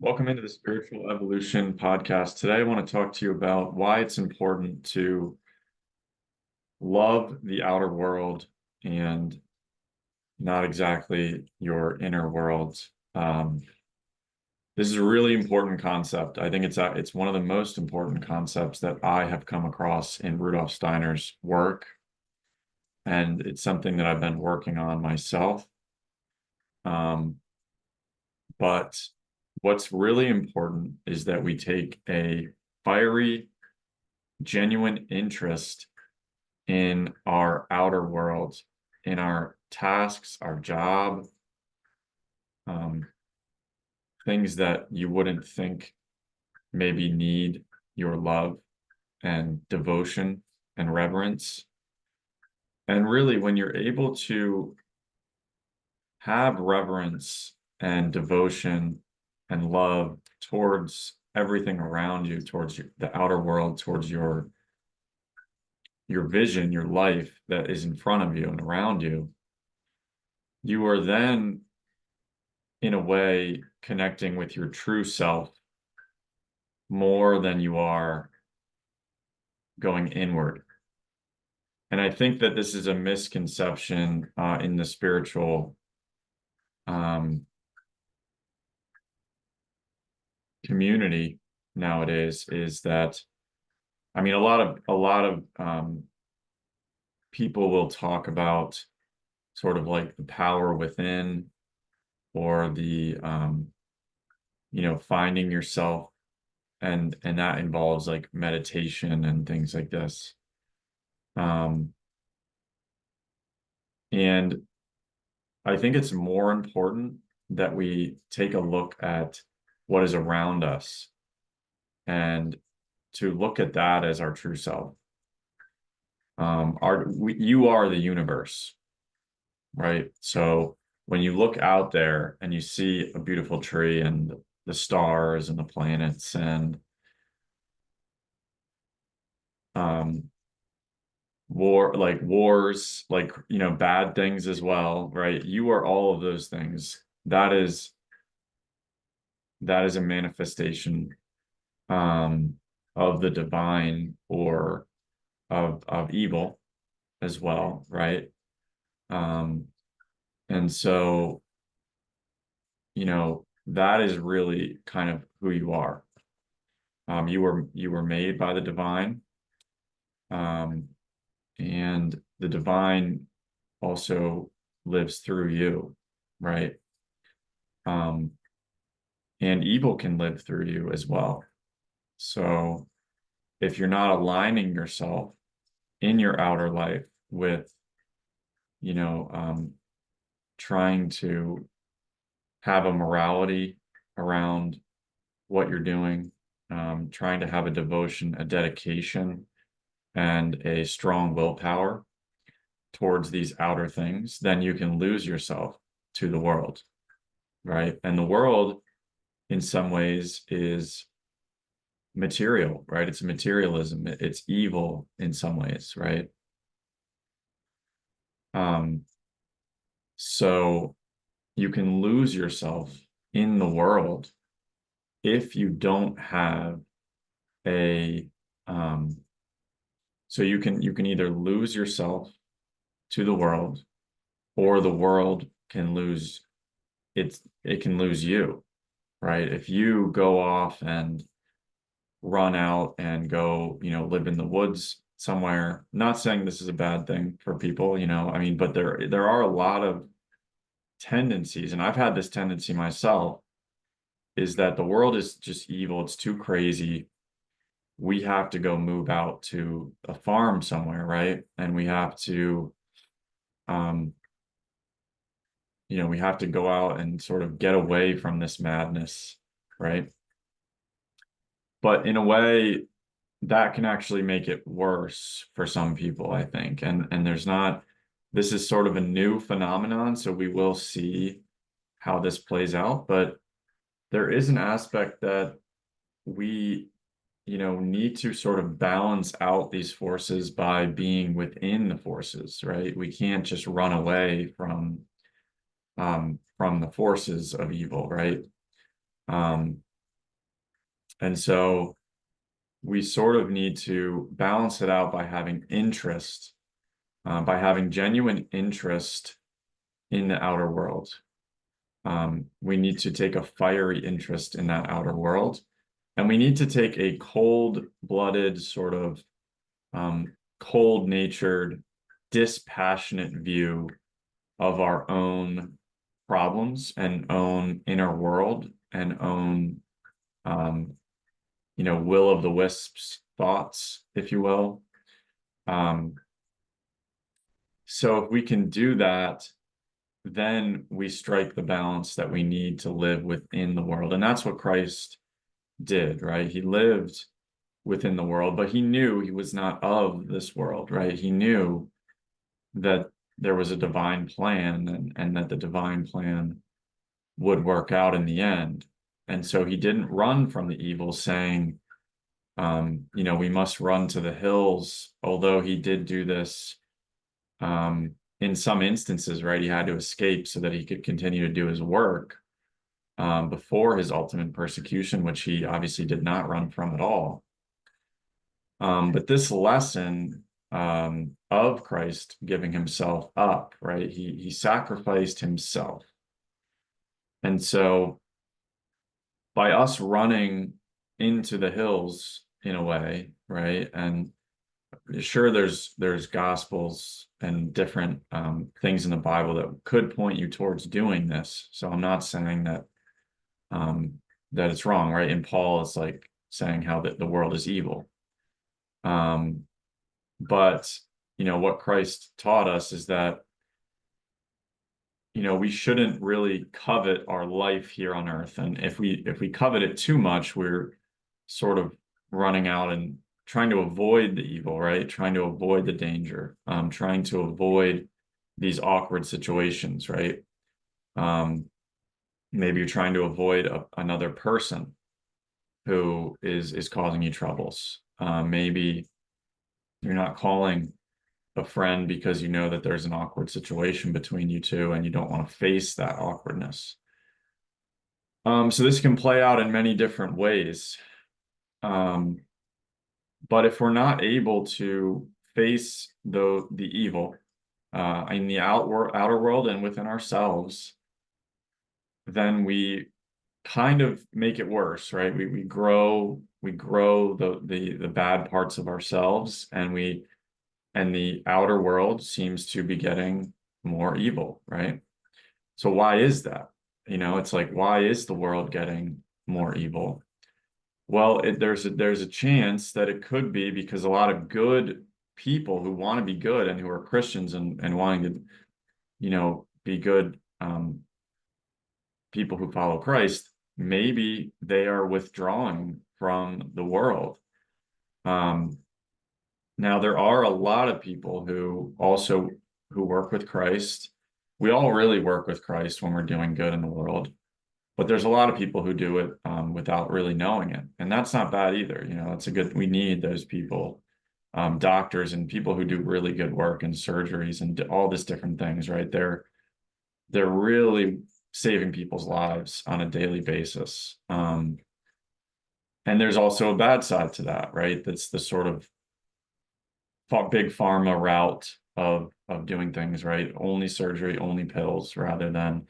Welcome into the Spiritual Evolution podcast. Today, I want to talk to you about why it's important to love the outer world and not exactly your inner world. This is a really important concept. I think it's one of the most important concepts that I have come across in Rudolf Steiner's work, and it's something that I've been working on myself. But what's really important is that we take a fiery, genuine interest in our outer world, in our tasks, our job, um, things that you wouldn't think maybe need your love and devotion and reverence. And really, when you're able to have reverence and devotion and love towards everything around you, towards the outer world, towards your vision, your life that is in front of you and around you, you are then, in a way, connecting with your true self more than you are going inward. And I think that this is a misconception in the spiritual um, community nowadays. Is that, I mean, a lot of people will talk about sort of like the power within, or the finding yourself, and that involves like meditation and things like this. Um, and I think it's more important that we take a look at what is around us and to look at that as our true self. You are the universe, right? So when you look out there and you see a beautiful tree and the stars and the planets and um, wars, like, bad things as well, right? You are all of those things. That is a manifestation um, of the divine, or of evil as well, right? Um, and so, that is really kind of who you are. You were made by the divine, um, and the divine also lives through you, right? Um, and evil can live through you as well. So if you're not aligning yourself in your outer life with, you know, um, trying to have a morality around what you're doing, trying to have a devotion, a dedication, and a strong willpower towards these outer things, then you can lose yourself to the world, right? And the world, in some ways, is material, right? It's materialism. It's evil in some ways, right? Um, so you can lose yourself in the world if you don't have a so you can either lose yourself to the world, or the world can lose it can lose you, right? If you go off and run out and go, live in the woods somewhere. Not saying this is a bad thing for people, I mean, but there are a lot of tendencies, and I've had this tendency myself, is that the world is just evil. It's too crazy. We have to go move out to a farm somewhere, right? And um, we have to go out and sort of get away from this madness, right? But in a way, that can actually make it worse for some people, I think. And this is sort of a new phenomenon, so we will see how this plays out. But there is an aspect that we, need to sort of balance out these forces by being within the forces, right? We can't just run away from the forces of evil, right? And so we sort of need to balance it out by having interest, by having genuine interest in the outer world. We need to take a fiery interest in that outer world. And we need to take a cold-blooded, sort of cold-natured, dispassionate view of our own problems and own inner world and own, will of the wisps thoughts, if you will. So if we can do that, then we strike the balance that we need to live within the world. And that's what Christ did, right? He lived within the world, but he knew he was not of this world, right? He knew that there was a divine plan and that the divine plan would work out in the end. And so he didn't run from the evil, saying, we must run to the hills, although he did do this in some instances, right? He had to escape so that he could continue to do his work before his ultimate persecution, which he obviously did not run from at all. But this lesson of Christ giving himself up, right? He sacrificed himself. And so by us running into the hills in a way, right? And sure, there's gospels and different things in the Bible that could point you towards doing this. So I'm not saying that that it's wrong, right? And Paul is like saying how that the world is evil. But what Christ taught us is that we shouldn't really covet our life here on earth. And if we covet it too much, we're sort of running out and trying to avoid the evil, right? Trying to avoid the danger, trying to avoid these awkward situations, right? Maybe you're trying to avoid another person who is causing you troubles. Maybe you're not calling a friend because you know that there's an awkward situation between you two and you don't want to face that awkwardness. So this can play out in many different ways. But if we're not able to face the evil in the outer world and within ourselves, then we kind of make it worse, right? We grow the bad parts of ourselves, and the outer world seems to be getting more evil, right? So why is that? It's like, why is the world getting more evil? Well, there's a chance that it could be because a lot of good people who want to be good and who are Christians and wanting to, be good people who follow Christ, maybe they are withdrawing from the world. Now there are a lot of people who work with Christ. We all really work with Christ when we're doing good in the world. But there's a lot of people who do it without really knowing it. And that's not bad either. We need those people, doctors and people who do really good work and surgeries and all these different things, right? They're really saving people's lives on a daily basis. And there's also a bad side to that, right? That's the sort of big pharma route of doing things, right? Only surgery, only pills, rather than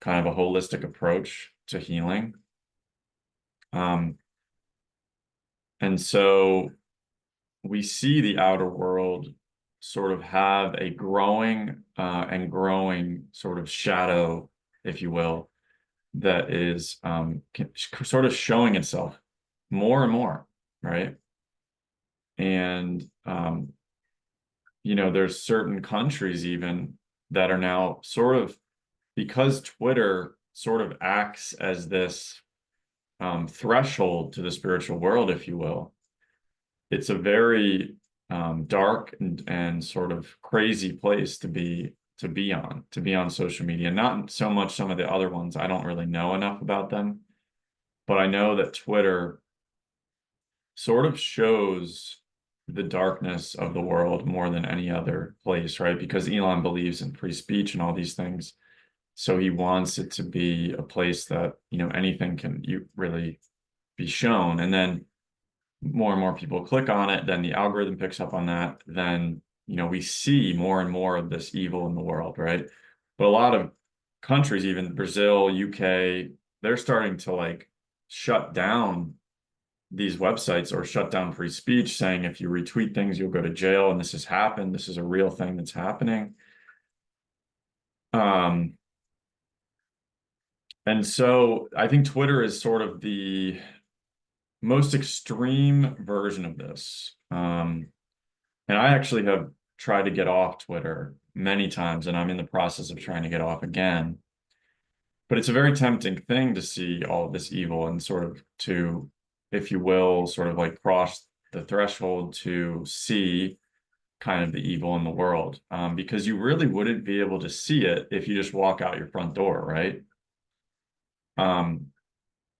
kind of a holistic approach to healing. And so we see the outer world sort of have a growing and growing sort of shadow, if you will, that is sort of showing itself more and more, right? And there's certain countries even that are now sort of, because Twitter sort of acts as this threshold to the spiritual world, if you will. It's a very dark and sort of crazy place to be on social media. Not so much some of the other ones. I don't really know enough about them, but I know that Twitter sort of shows the darkness of the world more than any other place, right? Because Elon believes in free speech and all these things. So he wants it to be a place that, anything can you really be shown, and then more and more people click on it, then the algorithm picks up on that, then we see more and more of this evil in the world, right? But a lot of countries, even Brazil, UK, they're starting to like shut down these websites or shut down free speech, saying if you retweet things, you'll go to jail, and this has happened. This is a real thing that's happening. And so I think Twitter is sort of the most extreme version of this. And I actually have tried to get off Twitter many times, and I'm in the process of trying to get off again. But it's a very tempting thing to see all of this evil and sort of to, if you will, sort of like cross the threshold to see kind of the evil in the world, because you really wouldn't be able to see it if you just walk out your front door, right?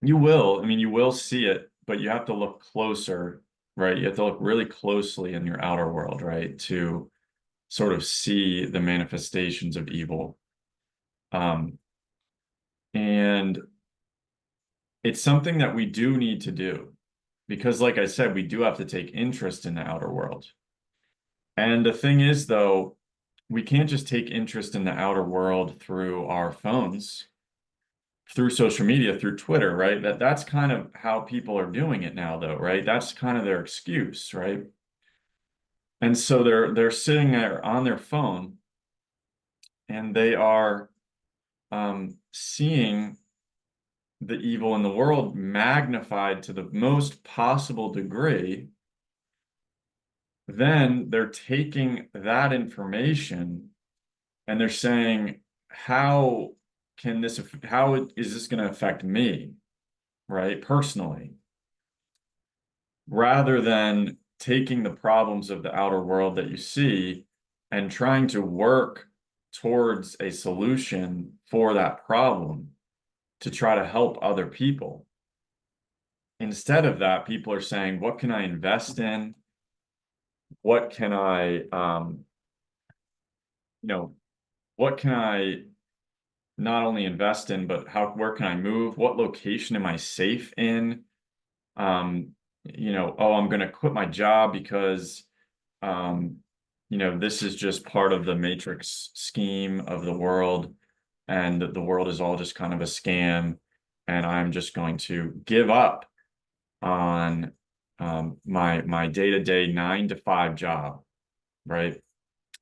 You will, I mean, you will see it, but you have to look closer, right? You have to look really closely in your outer world, right? To sort of see the manifestations of evil. And it's something that we do need to do because, like I said, we do have to take interest in the outer world. And the thing is, though, we can't just take interest in the outer world through our phones, through social media, through Twitter, right? That's kind of how people are doing it now, though, right? That's kind of their excuse, right? And so they're sitting there on their phone and they are seeing the evil in the world magnified to the most possible degree. Then they're taking that information and they're saying, how is this going to affect me, right? Personally, rather than taking the problems of the outer world that you see and trying to work towards a solution for that problem to try to help other people. Instead of that, people are saying, what can I invest in? What can I, what can I not only invest in, but where can I move? What location am I safe in? Oh, I'm going to quit my job because, this is just part of the matrix scheme of the world, and the world is all just kind of a scam, and I'm just going to give up on my day-to-day 9 to 5 job, right?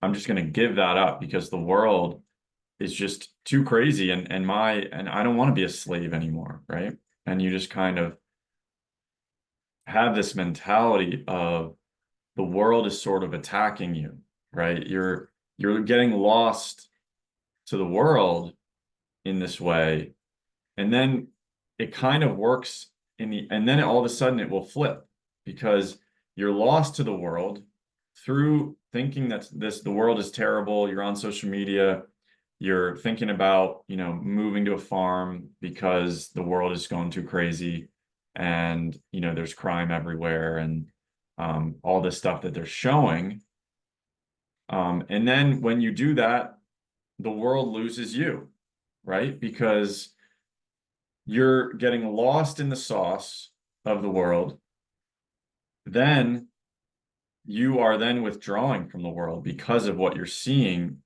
I'm just going to give that up because the world is just too crazy, and I don't want to be a slave anymore, right? And you just kind of have this mentality of the world is sort of attacking you, right? You're getting lost to the world in this way, and then it kind of works and then all of a sudden it will flip because you're lost to the world through thinking that the world is terrible. You're on social media, you're thinking about, moving to a farm because the world is going too crazy, and there's crime everywhere, and all this stuff that they're showing. And then when you do that, the world loses you, right? Because you're getting lost in the sauce of the world. Then you are then withdrawing from the world because of what you're seeing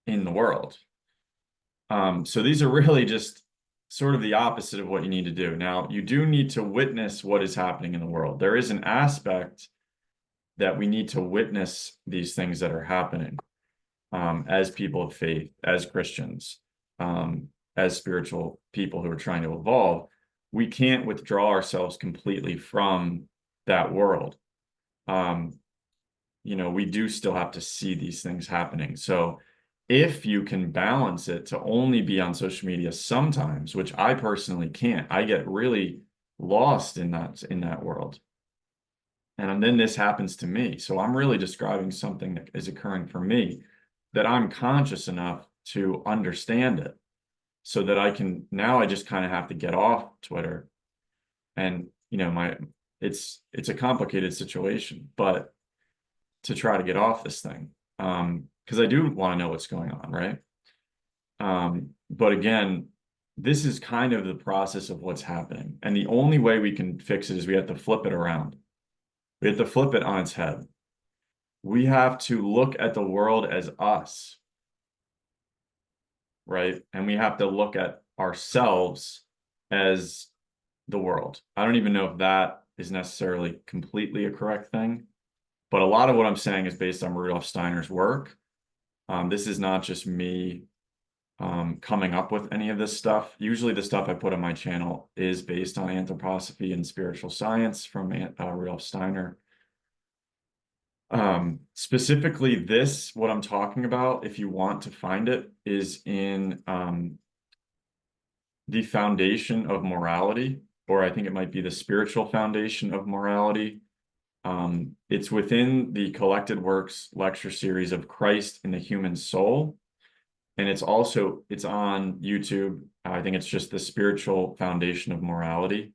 in the world. So these are really just sort of the opposite of what you need to do. Now, you do need to witness what is happening in the world. There is an aspect that we need to witness these things that are happening, as people of faith, as Christians, as spiritual people who are trying to evolve. We can't withdraw ourselves completely from that world. We do still have to see these things happening. So if you can balance it to only be on social media sometimes, which I personally can't, I get really lost in that world. And then this happens to me. So I'm really describing something that is occurring for me, that I'm conscious enough to understand it, so that I just kind of have to get off Twitter. And, it's a complicated situation, but to try to get off this thing, because I do want to know what's going on, right? But again, this is kind of the process of what's happening. And the only way we can fix it is we have to flip it around. We have to flip it on its head. We have to look at the world as us, right? And we have to look at ourselves as the world. I don't even know if that is necessarily completely a correct thing, but a lot of what I'm saying is based on Rudolf Steiner's work. This is not just me coming up with any of this stuff. Usually the stuff I put on my channel is based on anthroposophy and spiritual science from Rudolf Steiner. Specifically this, what I'm talking about, if you want to find it, is in the foundation of morality, or I think it might be the spiritual foundation of morality. It's within the collected works lecture series of Christ in the Human Soul. And it's on YouTube. I think it's just the spiritual foundation of morality.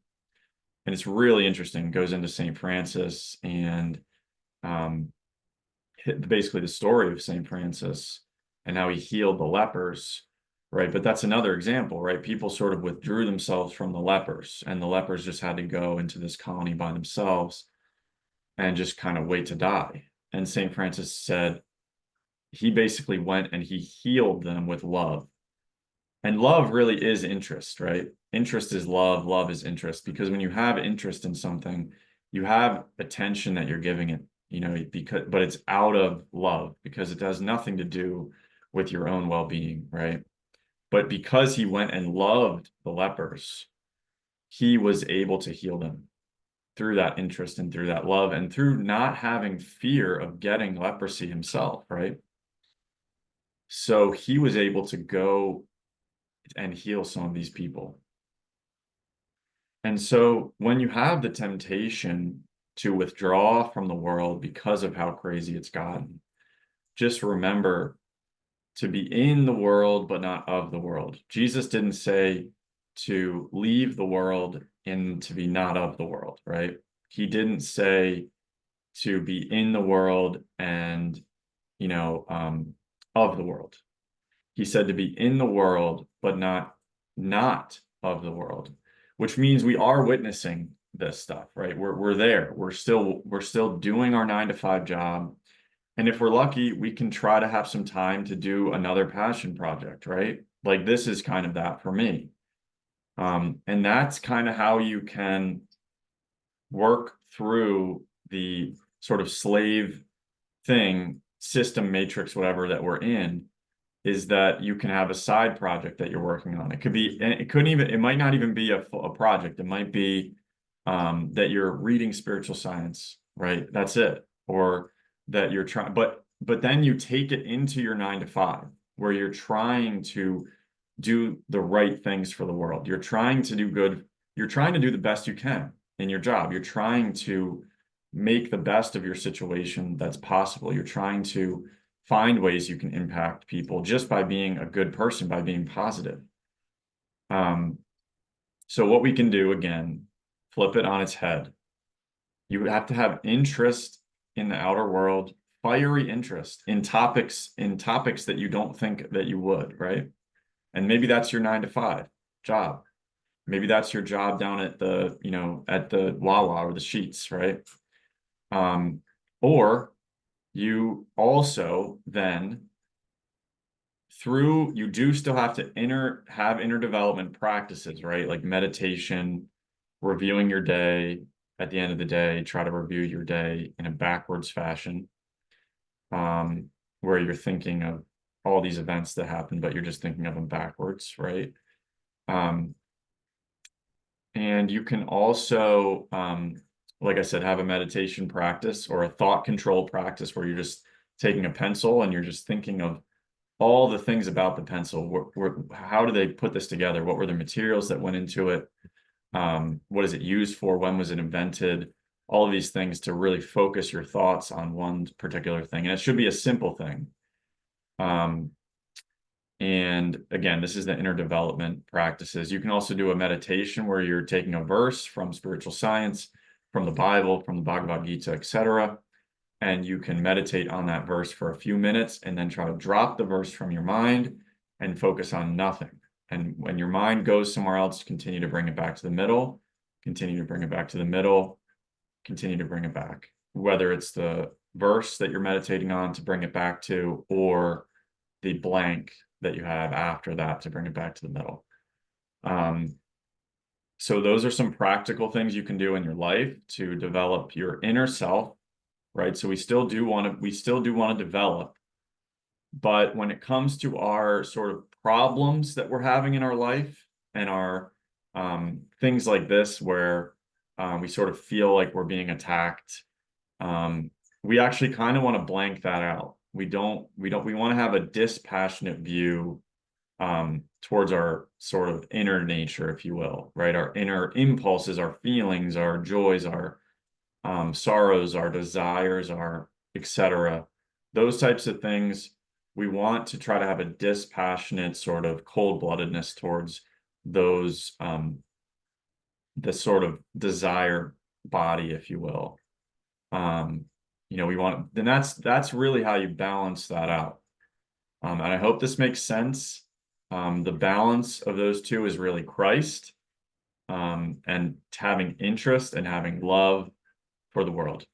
And it's really interesting. It goes into St. Francis and basically the story of St. Francis and how he healed the lepers, right? But that's another example, right? People sort of withdrew themselves from the lepers, and the lepers just had to go into this colony by themselves and just kind of wait to die. And St. Francis said he basically went and he healed them with love. And love really is interest, right? Interest is love, love is interest, because when you have interest in something, you have attention that you're giving it, but it's out of love, because it has nothing to do with your own well-being, right? But because he went and loved the lepers, he was able to heal them through that interest and through that love and through not having fear of getting leprosy himself, right? So he was able to go and heal some of these people. And so when you have the temptation to withdraw from the world because of how crazy it's gotten, just remember to be in the world, but not of the world. Jesus didn't say to leave the world and to be not of the world, right? He didn't say to be in the world and, of the world. He said to be in the world, but not of the world, which means we are witnessing this stuff, right? We're there. We're still doing our 9-to-5 job. And if we're lucky, we can try to have some time to do another passion project, right? Like this is kind of that for me. And that's kind of how you can work through the sort of slave thing, system matrix, whatever that we're in, is that you can have a side project that you're working on. It could be, and it might not even be a project. It might be that you're reading spiritual science, right? That's it. Or that you're trying, but then you take it into your 9-to-5, where you're trying to do the right things for the world. You're trying to do good. You're trying to do the best you can in your job. You're trying to make the best of your situation that's possible. You're trying to find ways you can impact people just by being a good person, by being positive. So what we can do, again, flip it on its head. You have to have interest in the outer world, fiery interest in topics that you don't think that you would, right? And maybe that's your 9-to-5 job. Maybe that's your job down at the, at the Wawa or the Sheets, right? Or you also then you do still have to have inner development practices, right? Like meditation, reviewing your day. At the end of the day, try to review your day in a backwards fashion, where you're thinking of all these events that happen, but you're just thinking of them backwards, right? And you can also, like I said, have a meditation practice or a thought control practice where you're just taking a pencil and you're just thinking of all the things about the pencil. How do they put this together? What were the materials that went into it? What is it used for? When was it invented? All of these things to really focus your thoughts on one particular thing. And it should be a simple thing. And again, this is the inner development practices. You can also do a meditation where you're taking a verse from spiritual science, from the Bible, from the Bhagavad Gita, etc. And you can meditate on that verse for a few minutes and then try to drop the verse from your mind and focus on nothing. And when your mind goes somewhere else, continue to bring it back to the middle, continue to bring it back to the middle, continue to bring it back. Whether it's the verse that you're meditating on to bring it back to, or the blank that you have after that to bring it back to the middle. So those are some practical things you can do in your life to develop your inner self, right? So we still do want to develop, but when it comes to our sort of problems that we're having in our life and our things like this, where we sort of feel like we're being attacked, we actually kind of want to blank that out. We want to have a dispassionate view towards our sort of inner nature, if you will, right? Our inner impulses, our feelings, our joys, our sorrows, our desires, our etc. Those types of things, we want to try to have a dispassionate sort of cold-bloodedness towards those, the sort of desire body, if you will. We want, then that's really how you balance that out. And I hope this makes sense. The balance of those two is really Christ, and having interest and having love for the world.